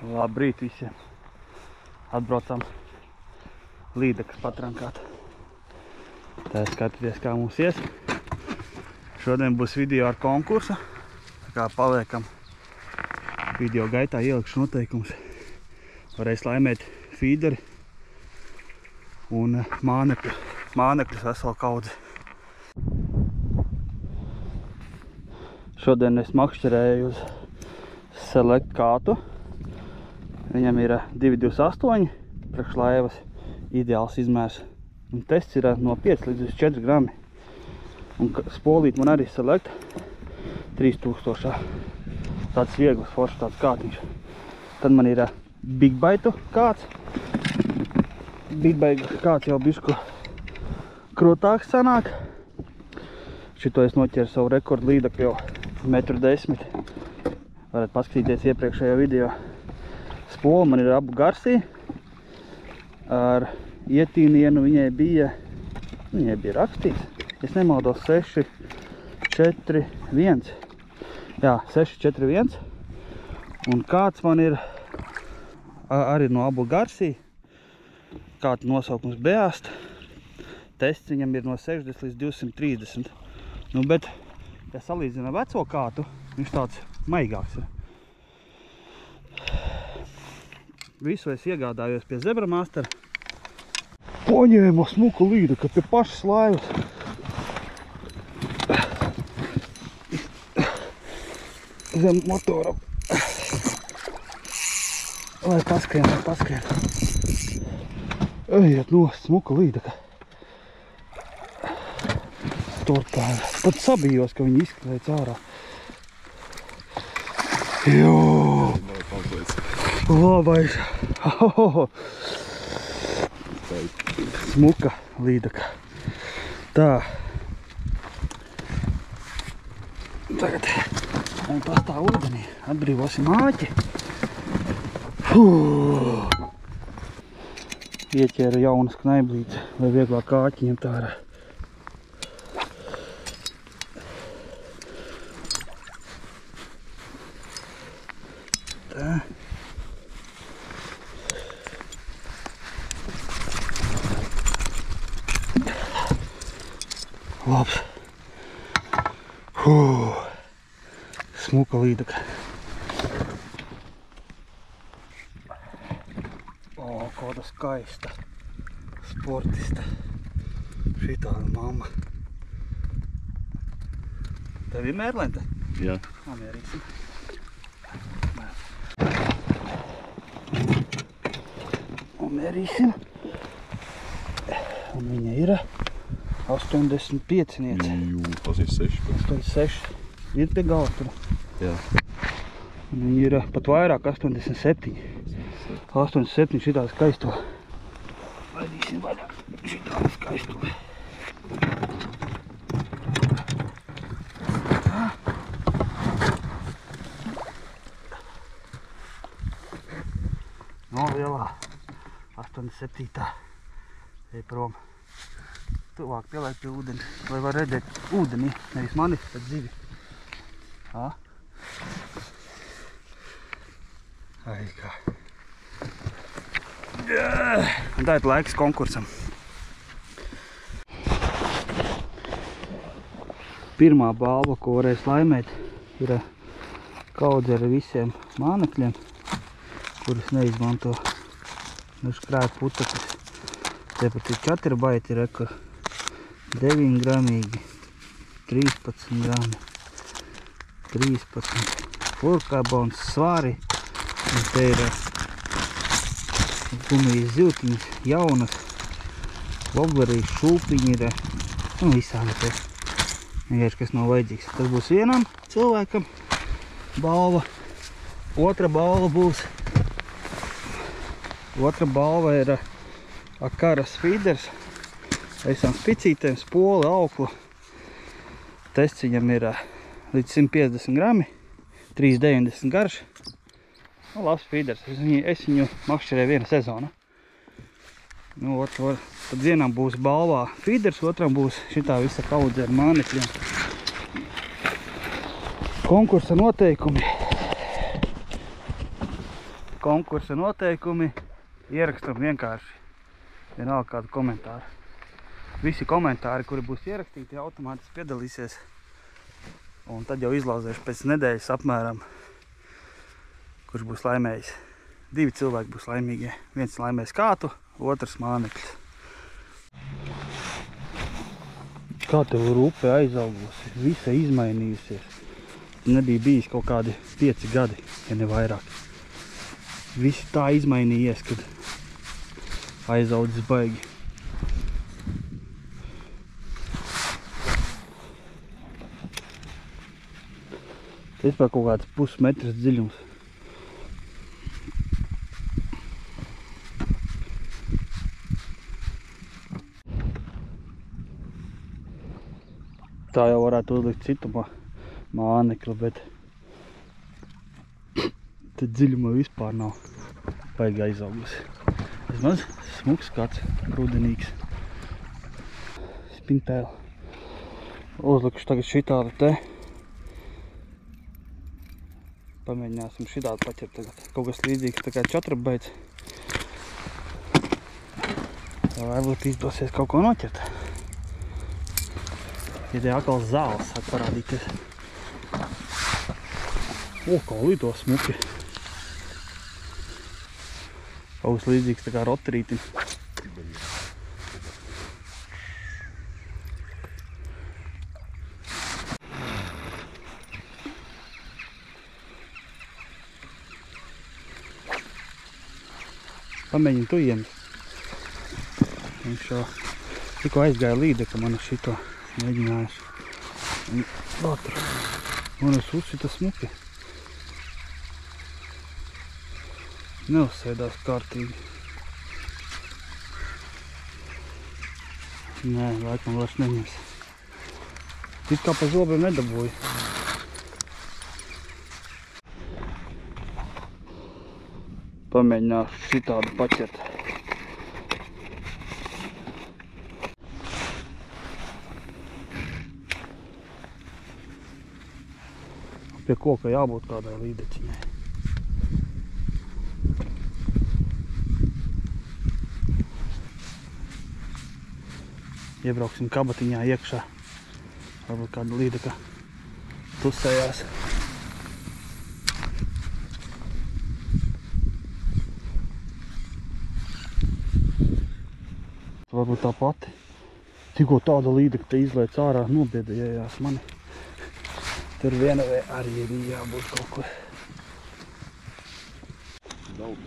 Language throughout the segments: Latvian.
Labrīt visiem. Atbraucam līdekas patrankāt. Tā skatieties, kā mums ies. Šodien būs video ar konkursu. Tā kā paliekam video gaitā ielikšu noteikums. Varēs laimēt feederi un mānekļus veselu kaudzi. Šodien es makšķerēju uz Select kātu. Viņam ir 228 priekš laivas ideāls izmērs. Un tests ir no 5 līdz 4 grami. Un spolīt man arī Select 3000. Tāds viegls foršs tāds kātiņš. Tad man ir Big Bite kāds. Big Bite kāds jau bišku krotāks sanāk. Šito es noķeru savu rekordu līdekļu jau 1,10 m. Varat paskatīties iepriekšējo video. Spola man ir abu garsī. Ar ietīnienu viņai bija rakstīts. Es nemaldos 6, 4, 1. Jā, 6, 4, 1. Un kāds man ir arī no abu garsī. Kāds nosaukums Beast. Tests viņam ir no 60 līdz 230. Nu, bet, ja salīdzina veco kātu, viņš tāds maigāks ir. Visu es iegādājos pie Zebra Master. Paņēmu smuku līdeku pie pašas laivas. Zem motora. Lai paskrien. Ejiet nost, smuka līdeka. Tortāja. Pat sabījos, ka viņi izskrēja caurā. Jū! Labais! Smuka līdeka. Tā. Tagad viņi pastāv ūdenī. Atbrīvosim āķi. Ieķēru jaunas knaiblītes, lai vieglāk āķi ņemt ārā. Tā. Labs. Smuka līdeka. Kāda skaista. Sportista. Šitāda mamma. Tev ir mērlente? Jā. Mērīsim. Mērīsim. Un viņa ir 85 niece. Jū, tas ir 6. 86. Ir pie galva tur. Jā. Un viņa ir pat vairāk 87. 87 šitā skaisto. Laidīsim vaļā šitā skaisto. No lielā 87. Ej prom. Tuvāk pieliek pie ūdeni, lai var redzēt ūdeni, nevis mani, bet zivi. Ai kā. Un tā ir laiks konkursam. Pirmā balva, ko varēs laimēt, ir kaudze ar visiem mānekļiem, kurus neizmanto. Škrēt putekļus. Tepat ir 4 baiti, kur 9 gramīgi, 13 grami, 13 fluorkarbons, svari. Un te ir gumijas ziltiņas, jaunas, woblerijas, šūpiņi ir, un visādi te. Vienkārši, kas nav vajadzīgs. Tas būs vienam cilvēkam balva. Otra balva ir Akaras feeders. Esam spicītēm, spoli, auklu. Tests viņam ir līdz 150 grami, 3,90 garš. Nu, labs feeders. Es viņu makšķerēju viena sezona. Nu, tad vienam būs balvā feeders, otram būs šitā visa kaudze ar mānekļiem. Konkursa noteikumi. konkursa noteikumi. Ierakstam vienkārši vienalga kādu komentāru. Visi komentāri, kuri būs ierakstīti, automātiski piedalīsies. Un tad jau izlauzīšu pēc nedēļas apmēram, kurš būs laimējis. 2 cilvēki būs laimīgie. Viens laimēs kātu, otrs mānekļus. Kā tev rupe aizaugusi? Visa izmainījusies. Nebija bijis kaut kādi 5 gadi, ja ne vairāk. Visi tā izmainījies, kad aizaudzis baigi. Vispār kaut kāds pusmetrs dziļums. Tā jau varētu uzlikt citu mānekli, bet te dziļumā vispār nav baigi aizaugusi. Vismaz smuks kāds, rudenīgs. Spintēli. Uzlikšu tagad šitādu te. Pamēģināsim šitādu paķert tagad. Kaut kas līdzīgs tā kā čatrabeidz. Varbūt izdosies kaut ko noķert. Ja te atkal zāles sāk parādīties. Kā lido smuki. Kaut kas līdzīgs tā kā rotarītim. Pamēģini tu iemt. Viņš jau tikko aizgāja līdeka man uz šito. Mēģinājuši. Un es uzsita smuki. Neuzsēdās kārtīgi. Nē, laikam vairs neņems. It kā pa zobiem nedabūju. Pamēģināšu šitādu paķert. Pie koka jābūt kādai līdeciņai. Iebrauksim kabatiņā iekšā. Varbūt kāda līdeka tusējās. Varbūt tā pati. Tikko tāda līdeka te izlēc ārā, nobiedējās mani. Tur viena arī bija jābūt kaut kur. Daudz.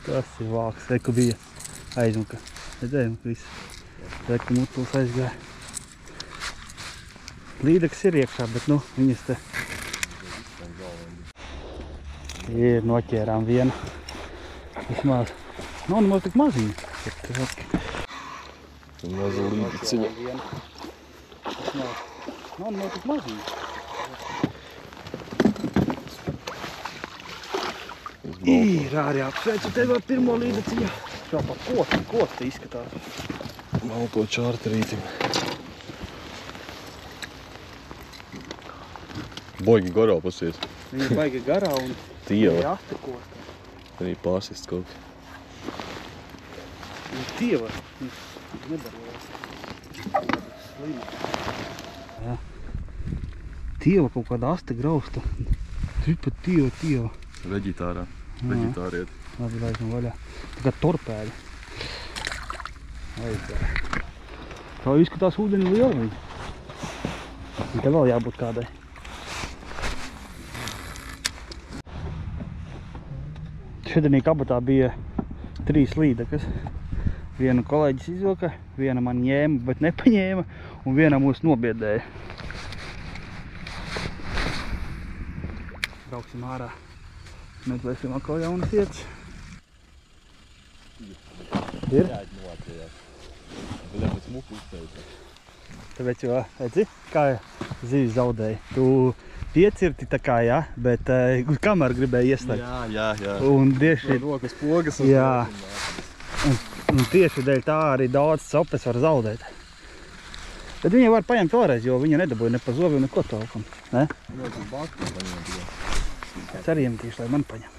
Tas ir vāks. Reku bija aizmuka. Redzējām, ka viss. Reku mutuls aizgāja. Līdeks ir iekšā, bet nu, viņas te ir noķērām vienu. Vismaz. Nav nemaz tik maziņa. Tā maza līdeciņa. Nav nemaz tik maziņa. Ir arī apsveicu tevi ar pirmo līdeciņu. Šā pa kosta izskatās. Malto čārterītim. Baigi garā pasies. Viņa baigi garā un tieva. Astakosta. Arī pārsist kaut kas. Un tieva. Nedarbojas. Slima. Jā. Tieva kaut kāda asta grausta. Tur pat tieva. Veģitārā. Veģitārieti. Labi, laikam vaļā. Tā kā torpēdi. Aizgāja. Tā izskatās ūdeni liela viņa. Un te vēl jābūt kādai. Šodienī kabatā bija 3 līdekas. Vienu kolēģis izvilka, viena man ņēma, bet nepaņēma, un viena mūs nobiedēja. Brauksim ārā. Meklēsim atkal jaunas vietas. Ir? Tāpēc jau, redzi, kā zivis zaudēja. Tu piecirti tā kā, jā, bet kameru gribēja ieslēgt. Jā. Un tieši... Rokas pogas. Jā. Un tieši dēļ tā arī daudz copes var zaudēt. Bet viņi var paņemt vēlreiz, jo viņi nedabūja ne pa zobiem, neko tolkam. Ne? Es arī iemetīšu, lai man paņem.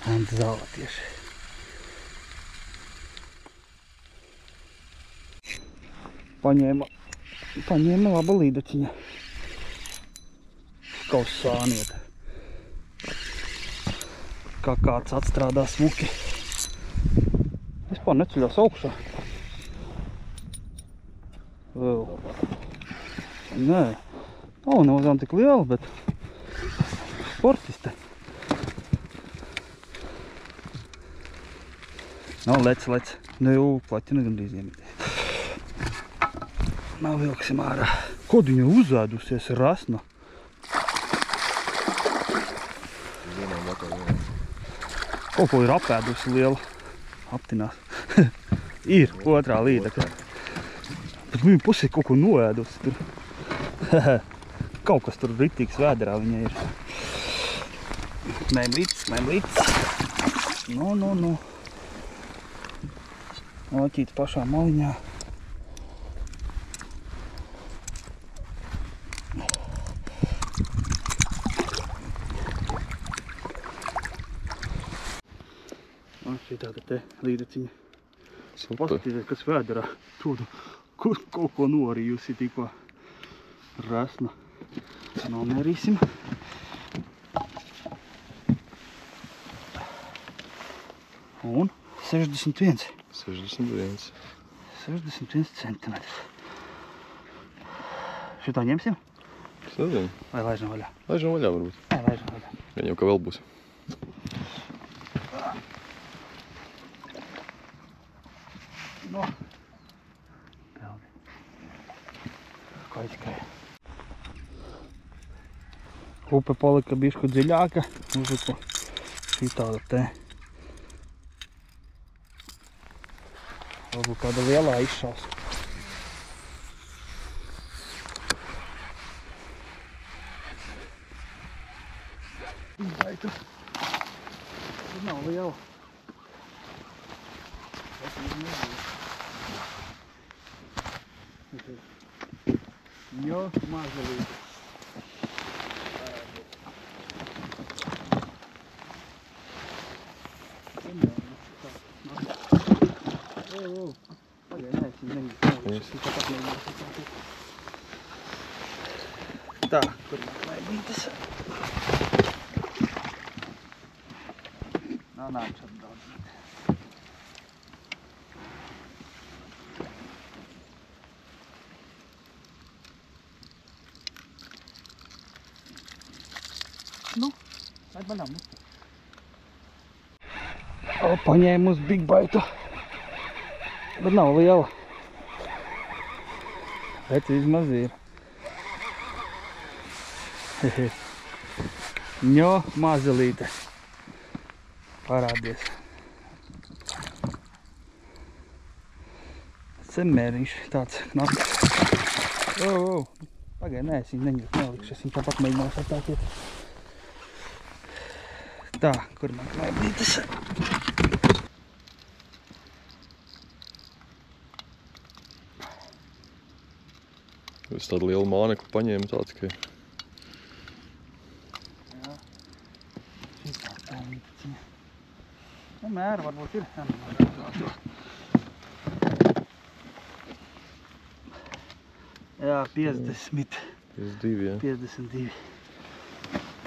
Un zāla tieši. Paņēma laba līdaciņa. Kaut sāniet. Kā kāds atstrādā smuki. Vispār neceļās augšā. Nē. Nav tik liela, bet sportiste. Lec. Plaķina gandrīz iemitē. Vilksim ārā. Kod viņa uzēdusies rasna? Kaut ko ir apēdusi liela. Aptinās. Ir otrā līdaka. Bet viņa pusē kaut ko noēdusi tur. Kaut kas tur ritīgs vēderā viņa ir. Mēmlīts. No. Noķīt pašā maliņā. Šī tāda te līdaciņa. Paskatīsies, kas vēderā. Kur kaut ko norījusi tikko rasna. Nomērīsim. Un 61 centimetrs. Šitā ņemsim? Es nezinu. Vai laižam vaļā? Laižam vaļā varbūt. Jā, laižam vaļā. Gan jau, ka vēl būs. No. Peldi. Kā izskrēja. Upe palika bišku dziļāka. Uzliku šī tāda te. Varbūt kāda lielā izšās. Baitu. Tur nav liela. Jo, mazalīt. Tā, kur maibītas. Nāc atdaudz. Nu, atbaļām. Paņēmu uz Big Baitu. Bet nav liela. Bet vismaz ir. Ņo, mazelīte. Parādies. Semēriņš tāds knaks. Pagai, nē, es viņu nelikšu. Es viņu tāpat mēģināšu atākiet. Tā, kur man knaibītas. Es tādu lielu māneklu paņēmu tāds, ka... Jā. Šī tā lītaciņa. Nu, mēra varbūt ir. Jā, 50. 52, jā. 52.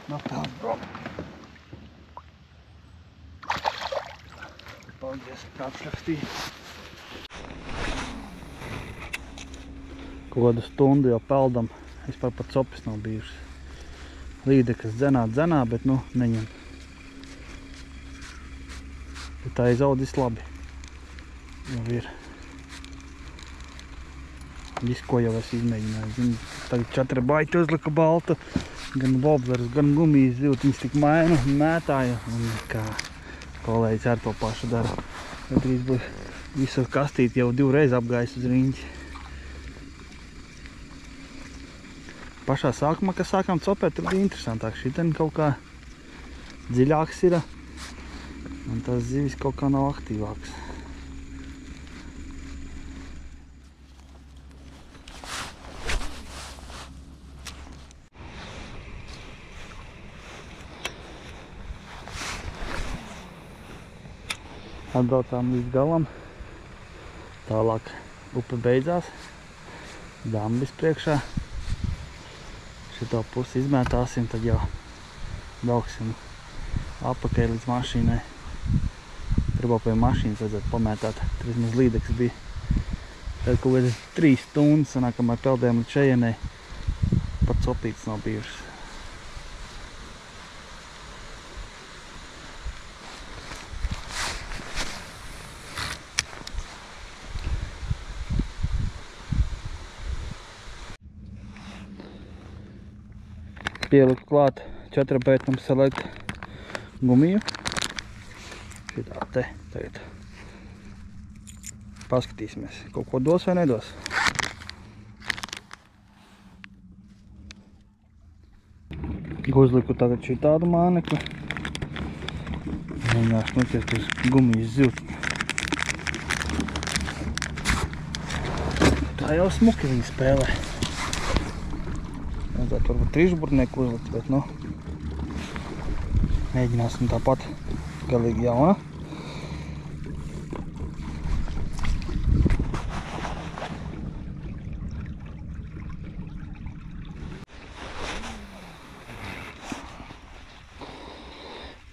No tā, bro. Paldies, kā apšrakstīja. Kādu stundu jau peldam. Vispār pat copis nav bijušas. Līdekas dzenā, bet nu neņem. Bet tā izaudis labi. Jau ir. Viss, ko jau es izmēģināju. Tagad 4 baiti uzlika baltu. Gan woblers, gan gumijas ziltiņas tik mainu, mētāju. Un kā kolēģis ar to pašu dara. Bet drīz būs visu kastīti jau 2 reizi apgājis uz riņķi. Pašā sākumā, kad sākām copēt, tur bija interesantāk. Šitien kaut kā dziļāks ir. Un tas zivis kaut kā nav aktīvāks. Atbraucām līdz galam. Tālāk upe beidzās. Dambis priekšā. Šito pusi izmētāsim, tad jau brauksim apakaļ līdz mašīnai. Tur pie mašīnas vajadzētu pamētāt. Tur vismaz līdeks bija. Tad kaut kādas 3 stundas sanāk, kamēr peldējām līdz šejienei. Pat copītas nav bijušas. Pieliku klāt 4 Select gumiju. Šitā te tagad. Paskatīsimies, kaut ko dos vai nedos. Uzliku tagad šitādu mānekli. Mēģināšu noķert uz gumijas ziltiņu. Tā jau smuki viņi spēlē. Vajadzētu varbūt trīšburnieku uzlikt, bet nu mēģināsim tāpat galīgi jauna.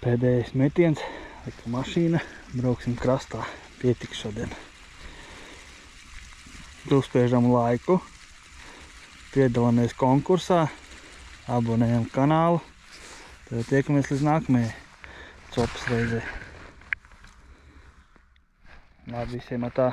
Pēdējais metiens, lika mašīna, brauksim krastā, pietiks šodien. Uzspiežam laiku. Piedalāmies konkursā, abonējam kanālu, tad tiekamies līdz nākamajai copas reizei. Labi, visiem atā!